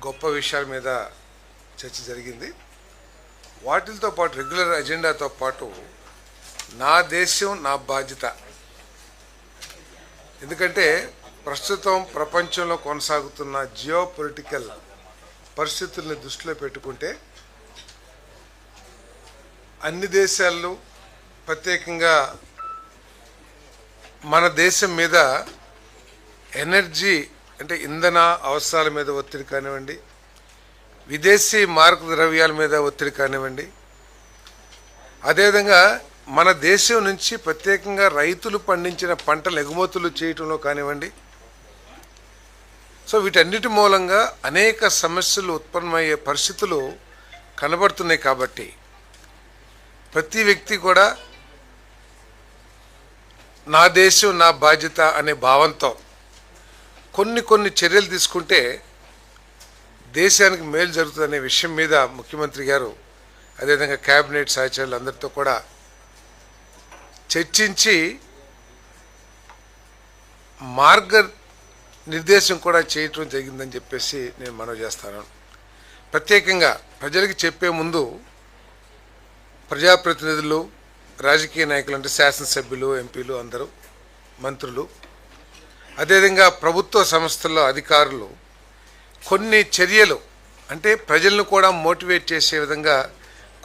గొప్ప విషయాల మీద చర్చ జరిగింది. వాటితో పాటు రెగ్యులర్ అజెండాతో పాటు నా దేశం నా బాధ్యత, ఎందుకంటే ప్రస్తుతం ప్రపంచంలో కొనసాగుతున్న జియో పొలిటికల్ పరిస్థితుల్ని దృష్టిలో పెట్టుకుంటే అన్ని దేశాలు ప్రత్యేకంగా మన దేశం మీద ఎనర్జీ అంటే ఇంధన అవసరాల మీద ఒత్తిడి కానివ్వండి, విదేశీ మారక ద్రవ్యాల మీద ఒత్తిడి కానివ్వండి, అదేవిధంగా మన దేశం నుంచి ప్రత్యేకంగా రైతులు పండించిన పంటలు ఎగుమతులు చేయటంలో కానివ్వండి, సో వీటన్నిటి మూలంగా అనేక సమస్యలు ఉత్పన్నమయ్యే పరిస్థితులు కనబడుతున్నాయి. కాబట్టి ప్రతి వ్యక్తి కూడా నా దేశం నా బాధ్యత అనే భావంతో కొన్ని చర్యలు తీసుకుంటే దేశానికి మేలు జరుగుతుందనే విషయం మీద ముఖ్యమంత్రి గారు అదేవిధంగా క్యాబినెట్ సహచరులు అందరితో కూడా చర్చించి మార్గ నిర్దేశం కూడా చేయటం జరిగిందని చెప్పేసి నేను మనవి చేస్తాను. ప్రత్యేకంగా ప్రజలకి చెప్పే ముందు ప్రజాప్రతినిధులు, రాజకీయ నాయకులు అంటే శాసనసభ్యులు, ఎంపీలు, అందరూ మంత్రులు, అదేవిధంగా ప్రభుత్వ సంస్థల్లో అధికారులు కొన్ని చర్యలు అంటే ప్రజలను కూడా మోటివేట్ చేసే విధంగా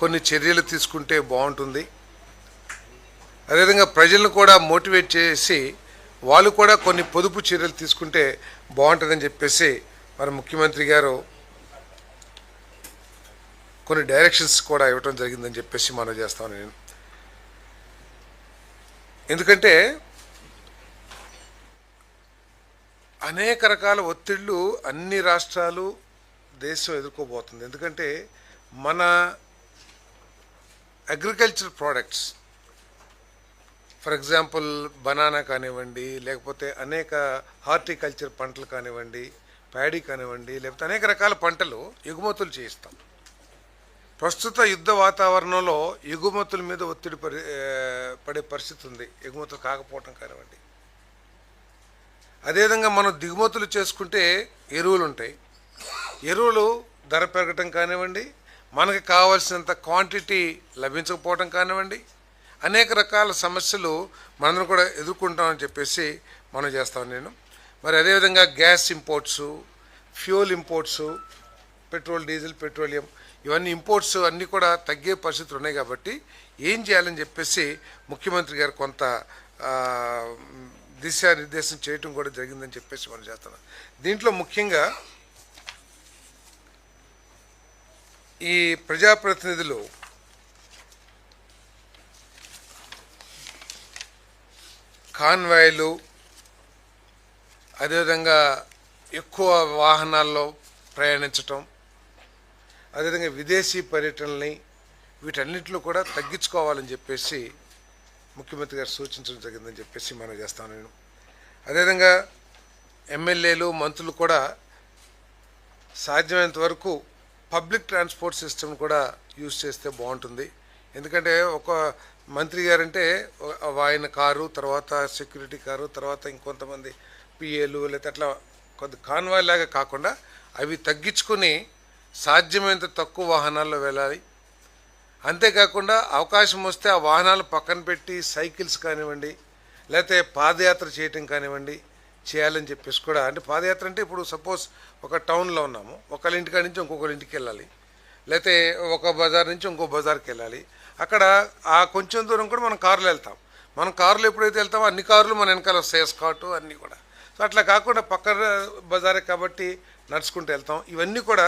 కొన్ని చర్యలు తీసుకుంటే బాగుంటుంది. అదేవిధంగా ప్రజలను కూడా మోటివేట్ చేసి వాళ్ళు కూడా కొన్ని పొదుపు చర్యలు తీసుకుంటే బాగుంటుందని చెప్పేసి మన ముఖ్యమంత్రి గారు కొన్ని డైరెక్షన్స్ కూడా ఇవ్వటం జరిగిందని చెప్పేసి మనం చేస్తాను నేను. ఎందుకంటే అనేక రకాల ఒత్తిళ్లు అన్ని రాష్ట్రాలు దేశం ఎదుర్కోబోతుంది. ఎందుకంటే మన agriculture products, for example banana కానివ్వండి, లేకపోతే అనేక హార్టికల్చర్ పంటలు కానివ్వండి, ప్యాడీ కానివ్వండి, లేకపోతే అనేక రకాల పంటలు ఎగుమతులు చేయిస్తాం. ప్రస్తుత యుద్ధ వాతావరణంలో ఎగుమతుల మీద ఒత్తిడి పడే పరిస్థితి ఉంది, ఎగుమతులు కాకపోవటం కానివ్వండి. అదేవిధంగా మనం దిగుమతులు చేసుకుంటే ఎరువులు ఉంటాయి, ఎరువులు ధర పెరగటం కానివ్వండి, మనకి కావాల్సినంత క్వాంటిటీ లభించకపోవటం కానివ్వండి, అనేక రకాల సమస్యలు మనం కూడా ఎదుర్కొంటామని చెప్పేసి మనం చేస్తాం నేను. మరి అదేవిధంగా gas imports, fuel imports, petrol, diesel, petroleum, ఇవన్నీ ఇంపోర్ట్స్ అన్నీ కూడా తగ్గే పరిస్థితులు ఉన్నాయి. కాబట్టి ఏం చేయాలని చెప్పేసి ముఖ్యమంత్రి గారు కొంత దిశానిర్దేశం చేయటం కూడా జరిగిందని చెప్పేసి మనం చేస్తున్నాం. దీంట్లో ముఖ్యంగా ఈ ప్రజాప్రతినిధులు కాన్వాయ్లు, అదేవిధంగా ఎక్కువ వాహనాల్లో ప్రయాణించటం, అదేవిధంగా విదేశీ పర్యటనల్ని వీటన్నిటిలో కూడా తగ్గించుకోవాలని చెప్పేసి ముఖ్యమంత్రి గారు సూచించడం జరిగిందని చెప్పేసి మనం చేస్తాను నేను. అదేవిధంగా ఎమ్మెల్యేలు, మంత్రులు కూడా సాధ్యమైనంత వరకు పబ్లిక్ ట్రాన్స్పోర్ట్ సిస్టమ్ కూడా యూజ్ చేస్తే బాగుంటుంది. ఎందుకంటే ఒక మంత్రి గారంటే ఆయన కారు, తర్వాత సెక్యూరిటీ కారు, తర్వాత ఇంకొంతమంది పిఏలు, లేకపోతే అట్లా కొంత కాన్వాయ్ లాగా కాకుండా అవి తగ్గించుకుని సాధ్యమైనంత తక్కువ వాహనాల్లో వెళ్ళాలి. అంతేకాకుండా అవకాశం వస్తే ఆ వాహనాలు పక్కన పెట్టి సైకిల్స్ కానివ్వండి, లేకపోతే పాదయాత్ర చేయటం కానివ్వండి చేయాలని చెప్పేసి కూడా. అంటే పాదయాత్ర అంటే ఇప్పుడు సపోజ్ ఒక టౌన్లో ఉన్నాము, ఒకళ్ళ ఇంటికాడ నుంచి ఇంకొకరి ఇంటికి వెళ్ళాలి, లేకపోతే ఒక బజార్ నుంచి ఇంకో బజార్కి వెళ్ళాలి. అక్కడ ఆ కొంచెం దూరం కూడా మనం కారులో వెళ్తాం. మనం కారులో ఎప్పుడైతే వెళ్తామో అన్ని కార్లు మన వెనకాల వస్తాయి, ఎస్కార్ట్ అన్నీ కూడా. సో అట్లా కాకుండా పక్కన బజారే కాబట్టి నడుచుకుంటూ వెళ్తాం. ఇవన్నీ కూడా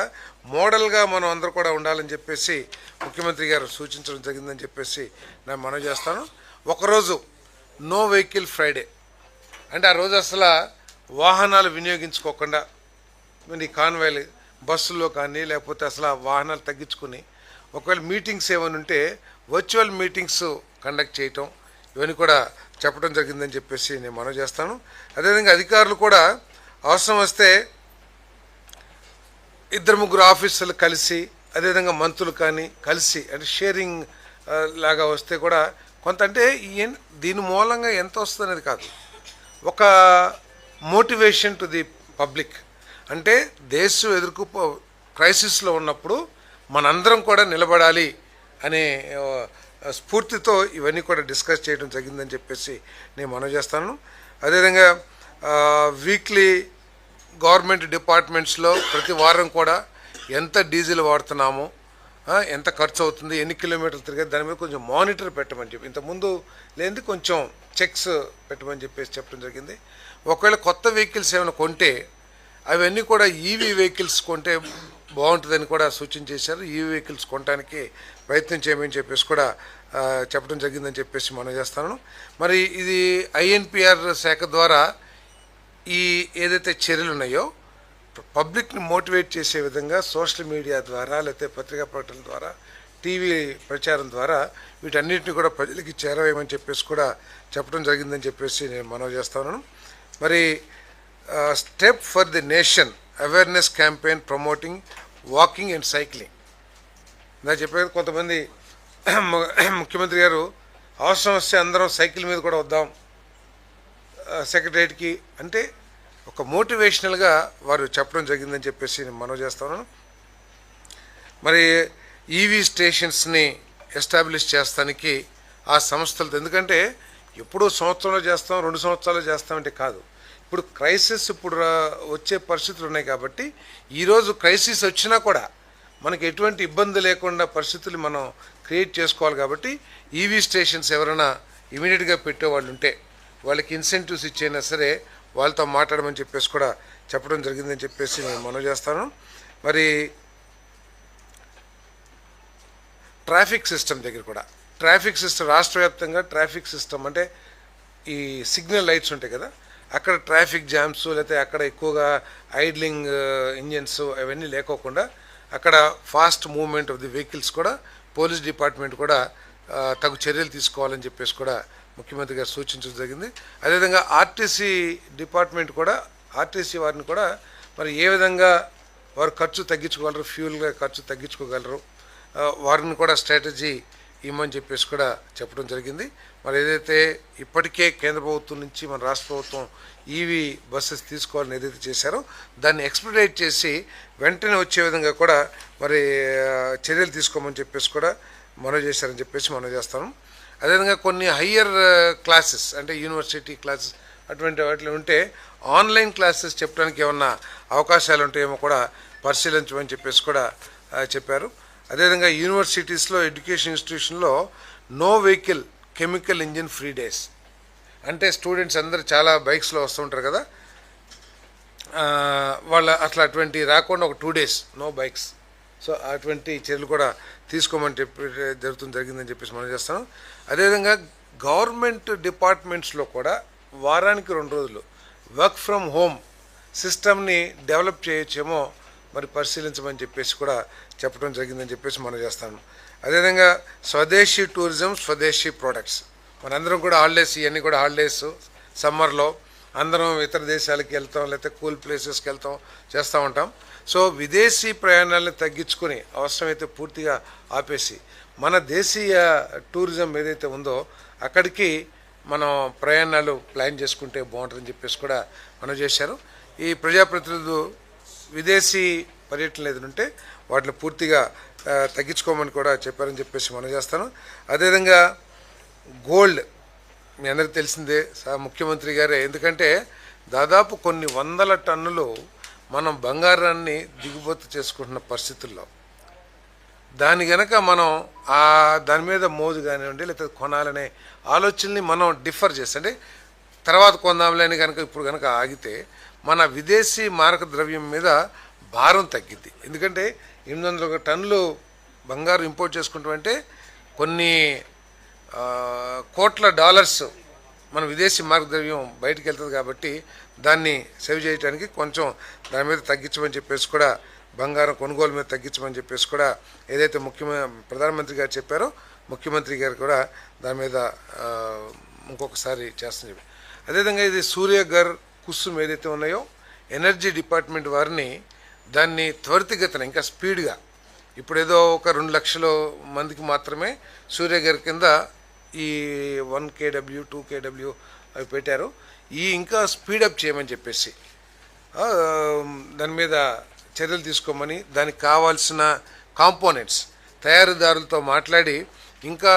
మోడల్గా మనం అందరూ కూడా ఉండాలని చెప్పేసి ముఖ్యమంత్రి గారు సూచించడం జరిగిందని చెప్పేసి నేను మనవి చేస్తాను. ఒకరోజు నో వెహికల్ ఫ్రైడే అంటే ఆ రోజు అసలు వాహనాలు వినియోగించుకోకుండా ఈ కాన్వాయ్లు బస్సుల్లో కానీ లేకపోతే అసలు వాహనాలు తగ్గించుకుని ఒకవేళ మీటింగ్స్ ఏమైనా ఉంటే వర్చువల్ మీటింగ్స్ కండక్ట్ చేయటం, ఇవన్నీ కూడా చెప్పడం జరిగిందని చెప్పేసి నేను మనవి చేస్తాను. అదేవిధంగా అధికారులు కూడా అవసరం వస్తే 2-3 ఆఫీసర్లు కలిసి, అదేవిధంగా మంత్రులు కానీ కలిసి అంటే షేరింగ్ లాగా వస్తే కూడా కొంత, అంటే దీని మూలంగా ఎంత వస్తుంది అనేది కాదు, ఒక మోటివేషన్ టు ది పబ్లిక్. అంటే దేశం క్రైసిస్లో ఉన్నప్పుడు మనందరం కూడా నిలబడాలి అనే స్ఫూర్తితో ఇవన్నీ కూడా డిస్కస్ చేయడం జరిగిందని చెప్పేసి నేను మనవి చేస్తాను. అదేవిధంగా వీక్లీ గవర్నమెంట్ డిపార్ట్మెంట్స్లో ప్రతి వారం కూడా ఎంత డీజిల్ వాడుతున్నాము, ఎంత ఖర్చు అవుతుంది, ఎన్ని కిలోమీటర్లు తిరిగే దాని మీద కొంచెం మానిటర్ పెట్టమని చెప్పి ఇంతకుముందు లేనిది కొంచెం చెక్స్ పెట్టమని చెప్పేసి చెప్పడం జరిగింది. ఒకవేళ కొత్త వెహికల్స్ ఏమైనా కొంటే అవన్నీ కూడా ఈవీ వెహికల్స్ కొంటే బాగుంటుందని కూడా సూచన చేశారు. ఈవీ వెహికల్స్ కొనడానికి ప్రయత్నం చేయమని చెప్పేసి కూడా చెప్పడం జరిగిందని చెప్పేసి మనం చేస్తాను. మరి ఇది ఐఎన్పిఆర్ శాఖ ద్వారా ఈ ఏదైతే చర్యలు ఉన్నాయో పబ్లిక్ని మోటివేట్ చేసే విధంగా సోషల్ మీడియా ద్వారా లేకపోతే పత్రికా ప్రకటనల ద్వారా టీవీ ప్రచారం ద్వారా వీటన్నిటిని కూడా ప్రజలకి చేరవేయమని చెప్పేసి కూడా చెప్పడం జరిగిందని చెప్పేసి నేను మనవి చేస్తాను. మరి step for the nation awareness campaign promoting walking and cycling. నాకు చెప్పేది కొంతమంది ముఖ్యమంత్రి గారు అవసరం వస్తే అందరం సైకిల్ మీద కూడా వద్దాం సెక్రటరియట్కి అంటే ఒక మోటివేషనల్గా వారు చెప్పడం జరిగిందని చెప్పేసి నేను మనవి చేస్తాను. మరి ఈవీ స్టేషన్స్ని ఎస్టాబ్లిష్ చేస్తానికి ఆ సంస్థలతో, ఎందుకంటే ఎప్పుడూ సంవత్సరంలో చేస్తాం 2 సంవత్సరాలు చేస్తామంటే కాదు, ఇప్పుడు క్రైసిస్ వచ్చే పరిస్థితులు ఉన్నాయి కాబట్టి ఈరోజు క్రైసిస్ వచ్చినా కూడా మనకి ఎటువంటి ఇబ్బంది లేకుండా పరిస్థితులు మనం క్రియేట్ చేసుకోవాలి. కాబట్టి ఈవీ స్టేషన్స్ ఎవరైనా ఇమీడియట్గా పెట్టేవాళ్ళు ఉంటే వాళ్ళకి ఇన్సెంటివ్స్ ఇచ్చైనా సరే వాళ్ళతో మాట్లాడమని చెప్పేసి కూడా చెప్పడం జరిగిందని చెప్పేసి నేను మనవి చేస్తాను. మరి ట్రాఫిక్ సిస్టమ్ దగ్గర కూడా ట్రాఫిక్ సిస్టమ్ రాష్ట్ర వ్యాప్తంగా ట్రాఫిక్ సిస్టమ్ అంటే ఈ సిగ్నల్ లైట్స్ ఉంటాయి కదా, అక్కడ ట్రాఫిక్ జామ్స్ లేకపోతే అక్కడ ఎక్కువగా ఐడ్లింగ్ ఇంజన్స్ అవన్నీ లేకోకుండా అక్కడ fast movement of the vehicles కూడా పోలీస్ డిపార్ట్మెంట్ కూడా తగు చర్యలు తీసుకోవాలని చెప్పేసి కూడా ముఖ్యమంత్రి గారు సూచించడం జరిగింది. అదేవిధంగా ఆర్టీసీ డిపార్ట్మెంట్ కూడా ఆర్టీసీ వారిని కూడా మరి ఏ విధంగా వారు ఖర్చు తగ్గించుకోగలరు, ఫ్యూల్గా ఖర్చు తగ్గించుకోగలరు, వారిని కూడా స్ట్రాటజీ ఇవ్వమని చెప్పేసి కూడా చెప్పడం జరిగింది. మరి ఏదైతే ఇప్పటికే కేంద్ర ప్రభుత్వం నుంచి మన రాష్ట్ర ప్రభుత్వం ఈవీ బస్సెస్ తీసుకోవాలని ఏదైతే చేశారో దాన్ని ఎక్స్పెడిట్ చేసి వెంటనే వచ్చే విధంగా కూడా మరి చర్యలు తీసుకోమని చెప్పేసి కూడా మనవి చేశారని చెప్పేసి మనం చేస్తాను. అదేవిధంగా కొన్ని హయ్యర్ క్లాసెస్ అంటే యూనివర్సిటీ క్లాసెస్ అటువంటి వాటిలో ఉంటే ఆన్లైన్ క్లాసెస్ చెప్పడానికి ఏమన్నా అవకాశాలు ఉంటాయేమో కూడా పరిశీలించమని చెప్పేసి కూడా చెప్పారు. అదేవిధంగా యూనివర్సిటీస్లో ఎడ్యుకేషన్ ఇన్స్టిట్యూషన్లో no vehicle chemical engine free days అంటే స్టూడెంట్స్ అందరూ చాలా బైక్స్లో వస్తుంటారు కదా, వాళ్ళ అట్లా అటువంటి రాకుండా ఒక 2 days నో బైక్స్, సో అటువంటి చర్యలు కూడా తీసుకోమని జరిగిందని చెప్పేసి మనం చేస్తాం. అదేవిధంగా గవర్నమెంట్ డిపార్ట్మెంట్స్లో కూడా వారానికి 2 రోజులు వర్క్ ఫ్రమ్ హోమ్ సిస్టమ్ని డెవలప్ చేయొచ్చేమో మరి పరిశీలించమని చెప్పేసి కూడా చెప్పడం జరిగిందని చెప్పేసి మనం చేస్తాను. అదేవిధంగా స్వదేశీ టూరిజం స్వదేశీ ప్రోడక్ట్స్ మనందరం కూడా హాలిడేస్ ఇవన్నీ కూడా హాలిడేస్ సమ్మర్లో అందరం ఇతర దేశాలకు వెళ్తాం లేకపోతే కూల్ ప్లేసెస్కి వెళ్తాం చేస్తూ ఉంటాం. సో విదేశీ ప్రయాణాలను తగ్గించుకొని అవసరమైతే పూర్తిగా ఆపేసి మన దేశీయ టూరిజం ఏదైతే ఉందో అక్కడికి మనం ప్రయాణాలు ప్లాన్ చేసుకుంటే బాగుంటుందని చెప్పేసి కూడా మనం చేశారు. ఈ ప్రజాప్రతినిధులు విదేశీ పర్యటనలు ఏదంటే వాటిని పూర్తిగా తగ్గించుకోమని కూడా చెప్పారని చెప్పేసి మనం చేస్తాను. అదేవిధంగా గోల్డ్ మీ అందరికీ తెలిసిందే ముఖ్యమంత్రి గారే, ఎందుకంటే దాదాపు కొన్ని 100 టన్నులు మనం బంగారాన్ని దిగుమతి చేసుకుంటున్న పరిస్థితుల్లో దాని గనక మనం దాని మీద మోజు కానివ్వండి లేకపోతే కొనాలనే ఆలోచనని మనం డిఫర్ చేస్తే అంటే తర్వాత కొందాంలేని కనుక ఇప్పుడు కనుక ఆగితే మన విదేశీ మారక ద్రవ్యం మీద భారం తగ్గిద్ది. ఎందుకంటే 800 టన్నులు బంగారు ఇంపోర్ట్ చేసుకుంటామంటే కొన్ని కోట్ల డాలర్స్ మన విదేశీ మారక ద్రవ్యం బయటికి వెళ్తుంది కాబట్టి దాన్ని సేవ్ చేయడానికి కొంచెం దాని మీద తగ్గించమని చెప్పేసి కూడా బంగారం కొనుగోలు మీద తగ్గించమని చెప్పేసి కూడా ఏదైతే ప్రధానమంత్రి గారు చెప్పారో ముఖ్యమంత్రి గారు కూడా దాని మీద ఇంకొకసారి చేస్తుంది. అదేవిధంగా ఇది సూర్యఘర్ కుసుమ్ ఏదైతే ఉన్నాయో ఎనర్జీ డిపార్ట్మెంట్ వారిని దాన్ని త్వరితగతిన ఇంకా స్పీడ్గా ఇప్పుడు ఏదో ఒక 2 లక్షల మందికి మాత్రమే సూర్యఘర్ కింద ఈ 1 kW 2 kW అవి పెట్టారు. ఈ ఇంకా స్పీడప్ చేయమని చెప్పేసి ఆ, దాని మీద చర్యలు తీసుకోమని, దానికి కావాల్సిన కాంపోనెంట్స్ తయారీదారులతో మాట్లాడి ఇంకా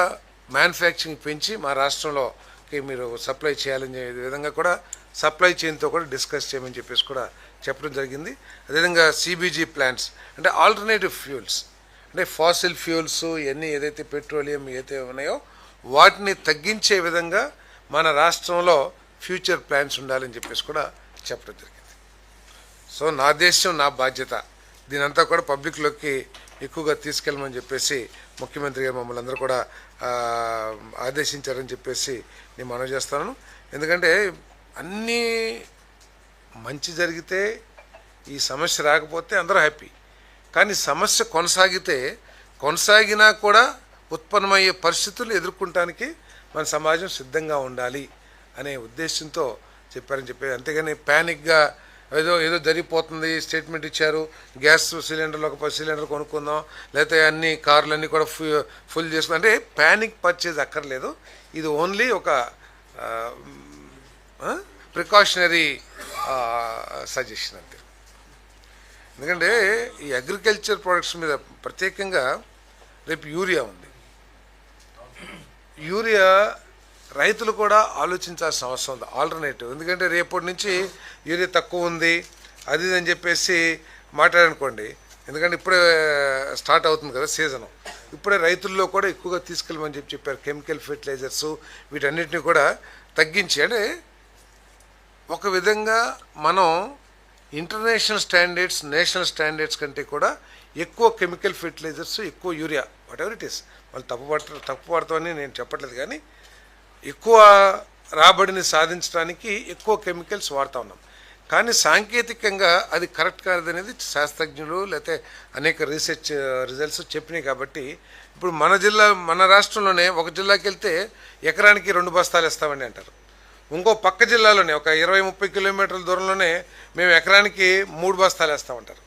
మ్యానుఫ్యాక్చరింగ్ పెంచి మా రాష్ట్రంలోకి మీరు సప్లై చేయాలని విధంగా కూడా సప్లై చైన్తో కూడా డిస్కస్ చేయమని చెప్పేసి కూడా చెప్పడం జరిగింది. అదేవిధంగా సిబిజీ ప్లాంట్స్ అంటే ఆల్టర్నేటివ్ ఫ్యూల్స్, అంటే ఫాసిల్ ఫ్యూల్స్ ఇవన్నీ ఏదైతే పెట్రోలియం ఏదైతే ఉన్నాయో వాటిని తగ్గించే విధంగా మన రాష్ట్రంలో ఫ్యూచర్ ప్లాన్స్ ఉండాలని చెప్పేసి కూడా చెప్పడం జరిగింది. సో నా దేశం నా బాధ్యత, దీనంతా కూడా పబ్లిక్లోకి ఎక్కువగా తీసుకెళ్ళమని చెప్పేసి ముఖ్యమంత్రి గారు మమ్మల్ని అందరూ కూడా ఆదేశించారని చెప్పేసి నేను మనవి చేస్తాను. ఎందుకంటే అన్నీ మంచి జరిగితే ఈ సమస్య రాకపోతే అందరూ హ్యాపీ, కానీ సమస్య కొనసాగినా కూడా ఉత్పన్నమయ్యే పరిస్థితులు ఎదుర్కొనడానికి మన సమాజం సిద్ధంగా ఉండాలి అనే ఉద్దేశంతో చెప్పారని చెప్పి, అంతేగాని ప్యానిక్గా ఏదో జరిగిపోతుంది స్టేట్మెంట్ ఇచ్చారు, గ్యాస్ సిలిండర్లు ఒక 10 సిలిండర్ కొనుక్కుందాం, లేకపోతే అన్ని కార్లన్నీ కూడా ఫుల్ చేసుకుందాం అంటే ప్యానిక్ పర్చేజ్ అక్కర్లేదు. ఇది ఓన్లీ ఒక ప్రికాషనరీ సజెషన్ అంతే. ఎందుకంటే ఈ అగ్రికల్చర్ ప్రొడక్ట్స్ మీద ప్రత్యేకంగా రేపు యూరియా ఉంది. యూరియా రైతులు కూడా ఆలోచించాల్సిన అవసరం ఉంది ఆల్టర్నేటివ్. ఎందుకంటే రేపటి నుంచి యూరియా తక్కువ ఉంది అది అని చెప్పేసి మాట్లాడనుకోండి, ఎందుకంటే ఇప్పుడే స్టార్ట్ అవుతుంది కదా సీజను, ఇప్పుడే రైతుల్లో కూడా ఎక్కువగా తీసుకెళ్ళమని చెప్పారు. కెమికల్ ఫెర్టిలైజర్స్ వీటన్నిటిని కూడా తగ్గించి, అంటే ఒక విధంగా మనం ఇంటర్నేషనల్ స్టాండర్డ్స్ నేషనల్ స్టాండర్డ్స్ కంటే కూడా ఎక్కువ కెమికల్ ఫెర్టిలైజర్స్, ఎక్కువ urea what ever it is, వాళ్ళు తప్పు పడతామని నేను చెప్పట్లేదు, కానీ ఎక్కువ రాబడిని సాధించడానికి ఎక్కువ కెమికల్స్ వాడుతూ ఉన్నాం. కానీ సాంకేతికంగా అది కరెక్ట్ కాదనేది శాస్త్రజ్ఞులు లేకపోతే అనేక రీసెర్చ్ రిజల్ట్స్ చెప్పినాయి. కాబట్టి ఇప్పుడు మన రాష్ట్రంలోనే ఒక జిల్లాకి వెళ్తే ఎకరానికి 2 బస్తాలు ఇస్తామండి అంటారు, ఇంకో పక్క జిల్లాలోనే ఒక 20-30 కిలోమీటర్ల దూరంలోనే మేము ఎకరానికి 3 బస్తాలు వేస్తామంటారు.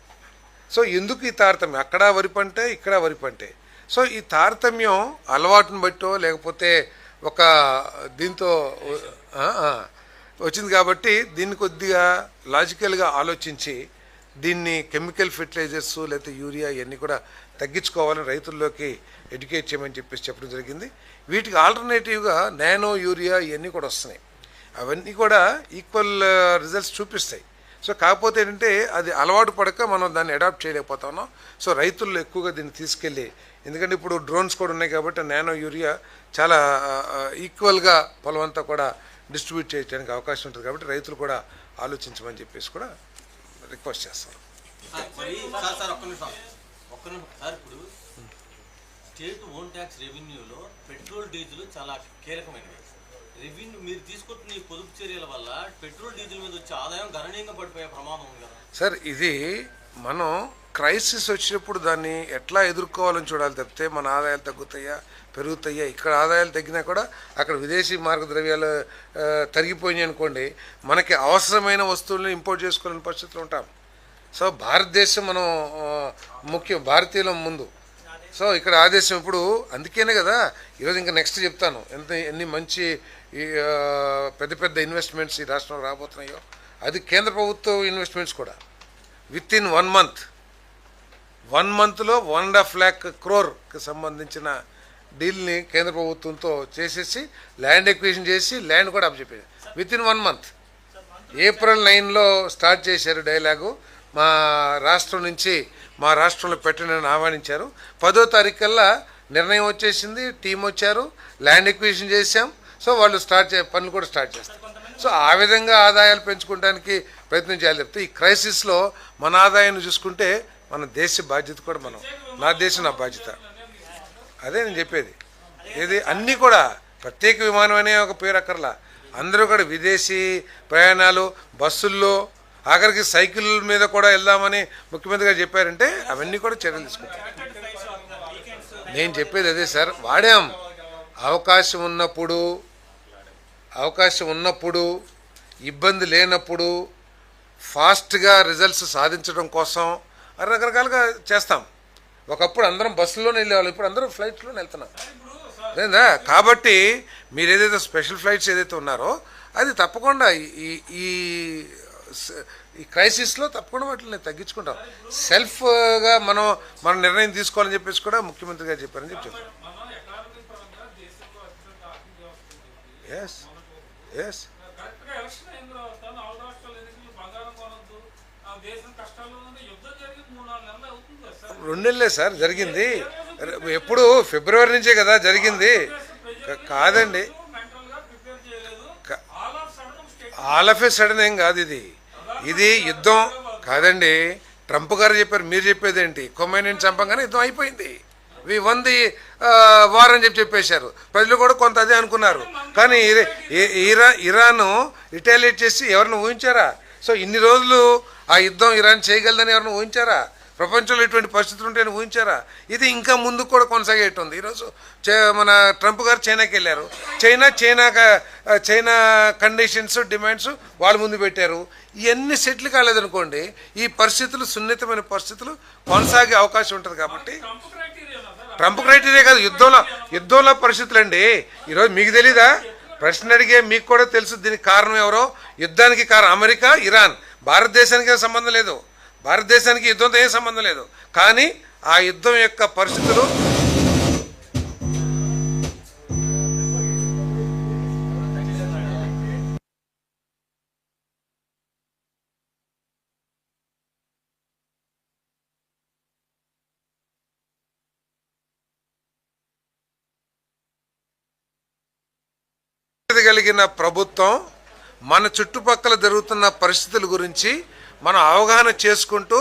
సో ఎందుకు ఈ తారతమ్యం? అక్కడ వరి పంటే ఇక్కడ వరి పంటే. సో ఈ తారతమ్యం అలవాటును బట్టో లేకపోతే ఒక దీంతో వచ్చింది. కాబట్టి దీన్ని కొద్దిగా లాజికల్గా ఆలోచించి దీన్ని కెమికల్ ఫెర్టిలైజర్స్ లేకపోతే యూరియా ఇవన్నీ కూడా తగ్గించుకోవాలని రైతుల్లోకి ఎడ్యుకేట్ చేయమని చెప్పడం జరిగింది. వీటికి ఆల్టర్నేటివ్గా నానో యూరియా ఇవన్నీ కూడా వస్తున్నాయి, అవన్నీ కూడా ఈక్వల్ రిజల్ట్స్ చూపిస్తాయి. సో కాకపోతే ఏంటంటే అది అలవాటు పడక మనం దాన్ని అడాప్ట్ చేయలేకపోతా ఉన్నాం. సో రైతుల్లో ఎక్కువగా దీన్ని తీసుకెళ్ళి, ఎందుకంటే ఇప్పుడు డ్రోన్స్ కూడా ఉన్నాయి కాబట్టి నానో యూరియా చాలా ఈక్వల్గా పొలం అంతా కూడా డిస్ట్రిబ్యూట్ చేయడానికి అవకాశం ఉంటుంది. కాబట్టి రైతులు కూడా ఆలోచించమని చెప్పేసి కూడా రిక్వెస్ట్ చేస్తాను. ఇప్పుడు స్టేట్ ఓన్ ట్యాక్స్ రెవెన్యూలో పెట్రోల్ డీజిల్ చాలా కీలకమైనవి. రెవెన్యూ మీరు తీసుకుంటున్న ఈ పొదుపు చర్యల వల్ల పెట్రోల్ డీజిల్ మీద వచ్చే ఆదాయం గణనీయంగా పడిపోయే ప్రమాదం ఉంది కదా సార్. ఇది మనం క్రైసిస్ వచ్చినప్పుడు దాన్ని ఎట్లా ఎదుర్కోవాలని చూడాలి తప్పితే మన ఆదాయాలు తగ్గుతాయా పెరుగుతాయా. ఇక్కడ ఆదాయాలు తగ్గినా కూడా అక్కడ విదేశీ మార్గద్రవ్యాలు తరిగిపోయినాయి అనుకోండి, మనకి అవసరమైన వస్తువులను ఇంపోర్ట్ చేసుకోవాలని పరిస్థితులు ఉంటాం. సో భారతదేశం మనం ముఖ్యం, భారతీయుల ముందు. సో ఇక్కడ ఆదేశం ఇప్పుడు అందుకేనే కదా ఈరోజు ఇంకా నెక్స్ట్ చెప్తాను ఎన్ని మంచి పెద్ద పెద్ద ఇన్వెస్ట్మెంట్స్ ఈ రాష్ట్రంలో రాబోతున్నాయో. అది కేంద్ర ప్రభుత్వ ఇన్వెస్ట్మెంట్స్ కూడా విత్ ఇన్ 1 మంత్లో 1.5 lakh crore సంబంధించిన డీల్ని కేంద్ర ప్రభుత్వంతో చేసేసి ల్యాండ్ ఎక్విజిషన్ చేసి ల్యాండ్ కూడా అప్పచెప్పారు విత్ ఇన్ 1 month. April 9లో స్టార్ట్ చేశారు డైలాగు. మా రాష్ట్రం నుంచి మా రాష్ట్రంలో పెట్టినని ఆహ్వానించారు. 10వ తారీఖు కల్లా నిర్ణయం వచ్చేసింది, టీం వచ్చారు, ల్యాండ్ ఎక్విజిషన్ చేశాం. సో వాళ్ళు పనులు కూడా స్టార్ట్ చేస్తారు. సో ఆ విధంగా ఆదాయాలు పెంచుకోవడానికి ప్రయత్నం చేయాలి చెప్తే ఈ క్రైసిస్లో మన ఆదాయాన్ని చూసుకుంటే మన దేశ బాధ్యత కూడా నా దేశం నా బాధ్యత. అదే నేను చెప్పేది. ఇది అన్నీ కూడా ప్రత్యేక విమానం అనే ఒక పేరు అక్కర్లా, అందరూ కూడా విదేశీ ప్రయాణాలు బస్సుల్లో ఆఖరికి సైకిల్ మీద కూడా వెళ్దామని ముఖ్యమంత్రి గారు చెప్పారంటే అవన్నీ కూడా చర్యలు తీసుకుంటారు. నేను చెప్పేది అదే సార్, వాడాం. అవకాశం ఉన్నప్పుడు ఇబ్బంది లేనప్పుడు ఫాస్ట్గా రిజల్ట్స్ సాధించడం కోసం రకరకాలుగా చేస్తాం. ఒకప్పుడు అందరం బస్సులోనే వెళ్ళేవాళ్ళం, ఇప్పుడు అందరూ ఫ్లైట్స్లోనే వెళ్తున్నాం లేదా. కాబట్టి మీరు ఏదైతే స్పెషల్ ఫ్లైట్స్ ఏదైతే ఉన్నారో అది తప్పకుండా ఈ ఈ క్రైసిస్లో తప్పకుండా వాటిని తగ్గించుకుంటాం. సెల్ఫ్గా మనం నిర్ణయం తీసుకోవాలని చెప్పేసి కూడా ముఖ్యమంత్రి గారు చెప్పారని చెప్పి చెప్పారు. ఎస్ ఎస్ రెండేళ్ళే సార్ జరిగింది. ఎప్పుడు ఫిబ్రవరి నుంచే కదా జరిగింది. కాదండి, ఆల్ ఆఫ్ ఏ సడన్ ఏం కాదు ఇది యుద్ధం కాదండి. ట్రంప్ గారు చెప్పారు, మీరు చెప్పేది ఏంటి? కొమైనీని చంపగానే యుద్ధం అయిపోయింది. వి వన్ ది వార్ అని చెప్పేశారు. ప్రజలు కూడా కొంత అదే అనుకున్నారు. కానీ ఇరాన్ రిటాలియేట్ చేసి ఎవరిని ఊహించారా? సో ఇన్ని రోజులు ఆ యుద్ధం ఇరాన్ చేయగలదని ఎవరిని ఊహించారా? ప్రపంచంలో ఇటువంటి పరిస్థితులు ఉంటాయని ఊహించారా? ఇది ఇంకా ముందుకు కూడా కొనసాగేటుంది. ఈరోజు మన ట్రంప్ గారు చైనాకి వెళ్ళారు. చైనా కండిషన్స్ డిమాండ్స్ వాళ్ళ ముందు పెట్టారు. ఇవన్నీ సెటిల్ కాలేదనుకోండి, ఈ పరిస్థితులు సున్నితమైన పరిస్థితులు కొనసాగే అవకాశం ఉంటుంది. కాబట్టి ట్రంప్ క్రైటీరియా కాదు, యుద్ధంలో పరిస్థితులు అండి. ఈరోజు మీకు తెలీదా? ప్రశ్న అడిగే మీకు కూడా తెలుసు దీనికి కారణం ఎవరో. యుద్ధానికి కారణం అమెరికా, ఇరాన్. భారతదేశానికి సంబంధం లేదు. భారతదేశానికి యుద్ధంతో ఏం సంబంధం లేదు. కానీ ఆ యుద్ధం యొక్క పరిస్థితులు కలిగిన ప్రభుత్వం మన చుట్టుపక్కల జరుగుతున్న పరిస్థితుల గురించి మనం అవగాహన చేసుకుంటూ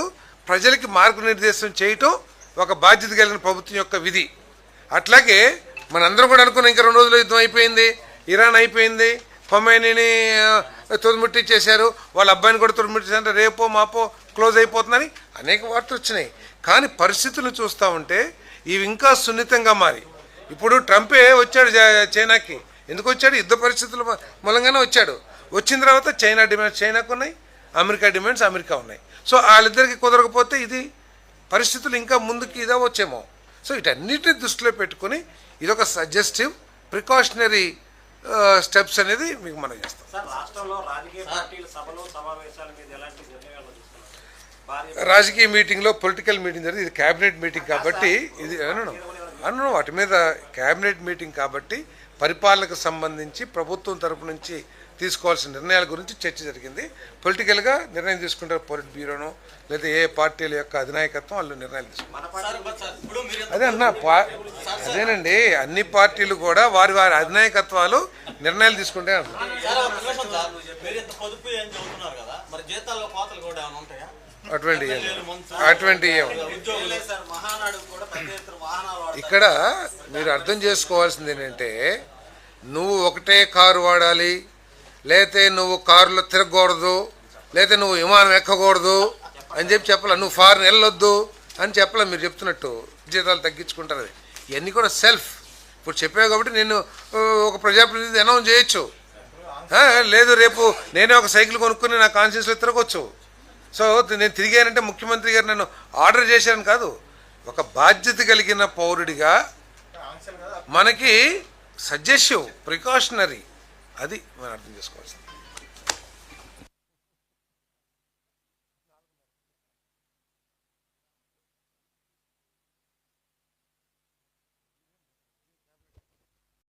ప్రజలకి మార్గనిర్దేశం చేయటం ఒక బాధ్యత కలిగిన ప్రభుత్వం యొక్క విధి. అట్లాగే మనందరం కూడా అనుకున్నాం ఇంకా 2 రోజులు యుద్ధం అయిపోయింది, ఇరాన్ అయిపోయింది, ఖొమైనీని తుదిముట్టించేశారు, వాళ్ళ అబ్బాయిని కూడా తుదిముట్టించారంటే రేపో మాపో క్లోజ్ అయిపోతుందని అనేక వార్తలు వచ్చినాయి. కానీ పరిస్థితులను చూస్తూ ఉంటే ఇవి ఇంకా సున్నితంగా మారి ఇప్పుడు ట్రంపే వచ్చాడు చైనాకి. ఎందుకు వచ్చాడు? యుద్ధ పరిస్థితుల మూలంగానే వచ్చాడు. వచ్చిన తర్వాత చైనా డిమాండ్స్ చైనాకు ఉన్నాయి, అమెరికా డిమాండ్స్ అమెరికా ఉన్నాయి. సో వాళ్ళిద్దరికి కుదరకపోతే ఇది పరిస్థితులు ఇంకా ముందుకు ఇదవచ్చేమో. సో వీటన్నిటిని దృష్టిలో పెట్టుకుని ఇదొక సజెస్టివ్ ప్రికాషనరీ స్టెప్స్ అనేది మీకు మనం చేస్తాం. రాజకీయ మీటింగ్లో పొలిటికల్ మీటింగ్ జరిగింది. ఇది క్యాబినెట్ మీటింగ్ కాబట్టి ఇది అన్నాను వాటి మీద క్యాబినెట్ మీటింగ్ కాబట్టి పరిపాలనకు సంబంధించి ప్రభుత్వం తరపు నుంచి తీసుకోవాల్సిన నిర్ణయాల గురించి చర్చ జరిగింది. పొలిటికల్గా నిర్ణయం తీసుకుంటారు పొలిట్ బ్యూరోను లేదా ఏ పార్టీల యొక్క అధినాయకత్వం వాళ్ళు నిర్ణయాలు తీసుకుంటారు. అదే అదేనండి, అన్ని పార్టీలు కూడా వారి వారి అధినాయకత్వాలు నిర్ణయాలు తీసుకుంటే అటువంటి ఇక్కడ మీరు అర్థం చేసుకోవాల్సింది ఏంటంటే, నువ్వు ఒకటే కారు వాడాలి, లేతే నువ్వు కారులో తిరగకూడదు, లేతే నువ్వు విమానం ఎక్కకూడదు అని చెప్పాల, నువ్వు ఫారెన్ వెళ్ళొద్దు అని చెప్పాల. మీరు చెప్తున్నట్టు జీతాలు తగ్గించుకుంటారు. ఇవన్నీ కూడా సెల్ఫ్. ఇప్పుడు చెప్పావు కాబట్టి నేను ఒక ప్రజాప్రతినిధి అనౌన్స్ చేయొచ్చు. లేదు రేపు నేనే ఒక సైకిల్ కొనుక్కుని నా కాన్షియన్స్లో తిరగొచ్చు. సో నేను తిరిగానంటే ముఖ్యమంత్రి గారు నన్ను ఆర్డర్ చేశారని కాదు. ఒక బాధ్యత కలిగిన పౌరుడిగా మనకి సజెస్టివ్ ప్రికాషనరీ అది మనం అర్థం చేసుకోవాల్సింది.